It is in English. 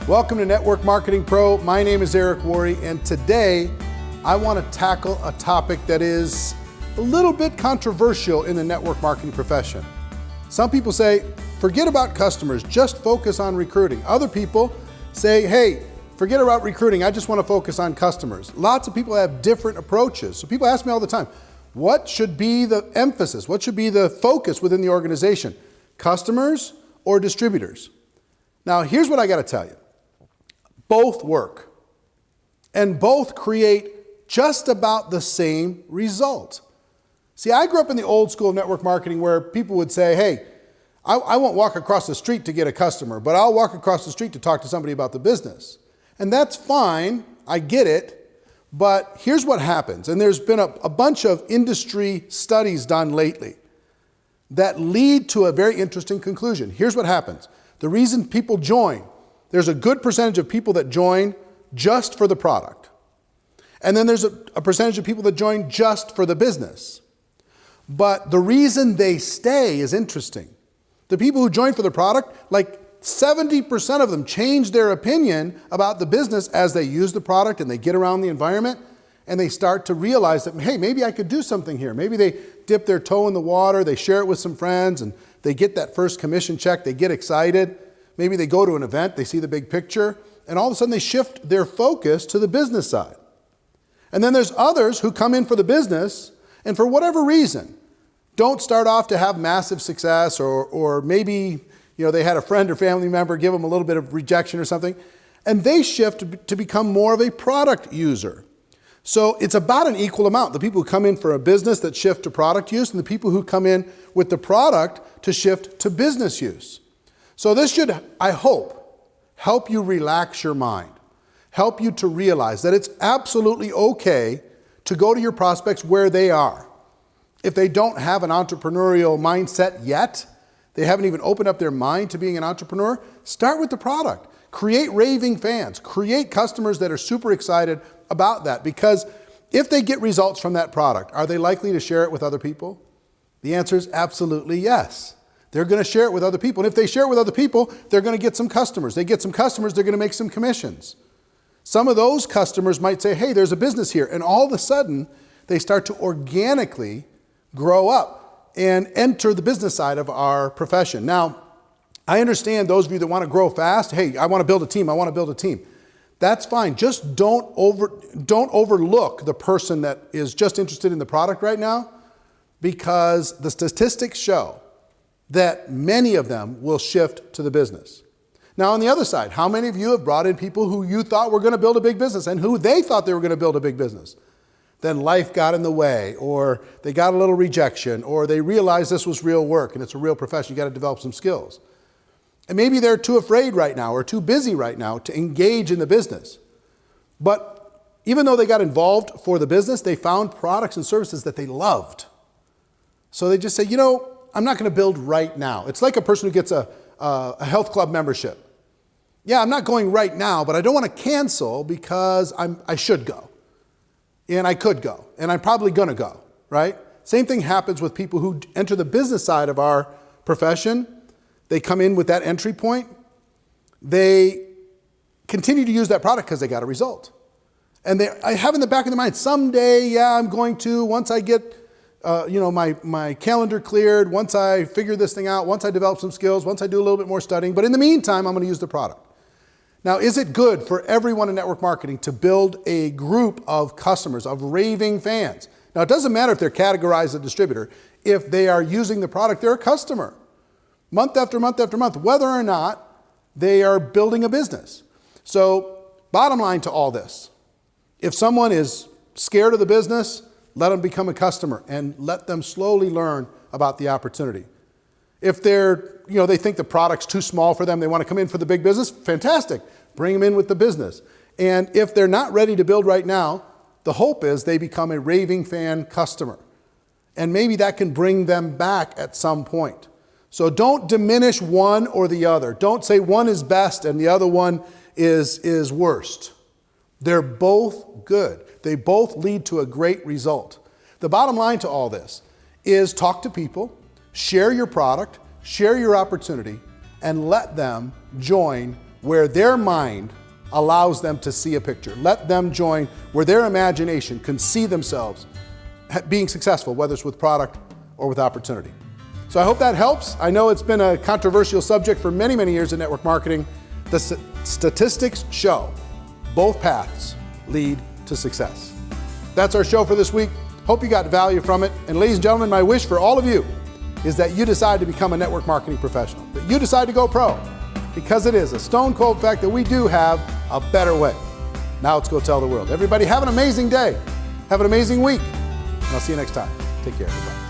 Welcome to Network Marketing Pro. My name is Eric Worre, and today I want to tackle a topic that is a little bit controversial in the network marketing profession. Some people say, forget about customers, just focus on recruiting. Other people say, hey, forget about recruiting, I just want to focus on customers. Lots of people have different approaches. So people ask me all the time, what should be the emphasis? What should be the focus within the organization? Customers or distributors? Now, here's what I got to tell you. Both work, and both create just about the same result. See, I grew up in the old school of network marketing where people would say, hey, I won't walk across the street to get a customer, but I'll walk across the street to talk to somebody about the business. And that's fine, I get it, but here's what happens. And there's been a bunch of industry studies done lately that lead to a very interesting conclusion. Here's what happens. The reason people join, there's a good percentage of people that join just for the product. And then there's a percentage of people that join just for the business. But the reason they stay is interesting. The people who join for the product, like 70% of them change their opinion about the business as they use the product and they get around the environment and they start to realize that, hey, maybe I could do something here. Maybe they dip their toe in the water, they share it with some friends, and they get that first commission check, they get excited. Maybe they go to an event, they see the big picture, and all of a sudden they shift their focus to the business side. And then there's others who come in for the business, and for whatever reason, don't start off to have massive success, or maybe they had a friend or family member give them a little bit of rejection or something, and they shift to become more of a product user. So it's about an equal amount. The people who come in for a business that shift to product use, and the people who come in with the product to shift to business use. So this should, I hope, help you relax your mind, help you to realize that it's absolutely okay to go to your prospects where they are. If they don't have an entrepreneurial mindset yet, they haven't even opened up their mind to being an entrepreneur, start with the product. Create raving fans, create customers that are super excited about that, because if they get results from that product, are they likely to share it with other people? The answer is absolutely yes. They're going to share it with other people. And if they share it with other people, they're going to get some customers. They get some customers, they're going to make some commissions. Some of those customers might say, hey, there's a business here. And all of a sudden, they start to organically grow up and enter the business side of our profession. Now, I understand those of you that want to grow fast. Hey, I want to build a team. I want to build a team. That's fine. Just don't overlook the person that is just interested in the product right now, because the statistics show that many of them will shift to the business. Now, on the other side, how many of you have brought in people who you thought were going to build a big business and who they thought they were going to build a big business? Then life got in the way, or they got a little rejection, or they realized this was real work and it's a real profession. You got to develop some skills. And maybe they're too afraid right now or too busy right now to engage in the business. But even though they got involved for the business, they found products and services that they loved. So they just say, I'm not going to build right now. It's like a person who gets a health club membership. Yeah, I'm not going right now, but I don't want to cancel because I should go. And I could go. And I'm probably going to go, right? Same thing happens with people who enter the business side of our profession. They come in with that entry point. They continue to use that product because they got a result. And I have in the back of their mind, someday, I'm going to, once I get my calendar cleared, once I figure this thing out, once I develop some skills, once I do a little bit more studying, but in the meantime, I'm going to use the product. Now, is it good for everyone in network marketing to build a group of customers, of raving fans? Now, it doesn't matter if they're categorized as a distributor. If they are using the product, they're a customer. Month after month after month, whether or not they are building a business. So, bottom line to all this, if someone is scared of the business, let them become a customer and let them slowly learn about the opportunity. If they think the product's too small for them, they want to come in for the big business, fantastic. Bring them in with the business. And if they're not ready to build right now, the hope is they become a raving fan customer. And maybe that can bring them back at some point. So don't diminish one or the other. Don't say one is best and the other one is worst. They're both good. They both lead to a great result. The bottom line to all this is talk to people, share your product, share your opportunity, and let them join where their mind allows them to see a picture. Let them join where their imagination can see themselves being successful, whether it's with product or with opportunity. So I hope that helps. I know it's been a controversial subject for many, many years in network marketing. The statistics show both paths lead to success. That's our show for this week. Hope you got value from it. And ladies and gentlemen, my wish for all of you is that you decide to become a network marketing professional, that you decide to go pro, because it is a stone cold fact that we do have a better way. Now let's go tell the world. Everybody have an amazing day. Have an amazing week. And I'll see you next time. Take care, everybody.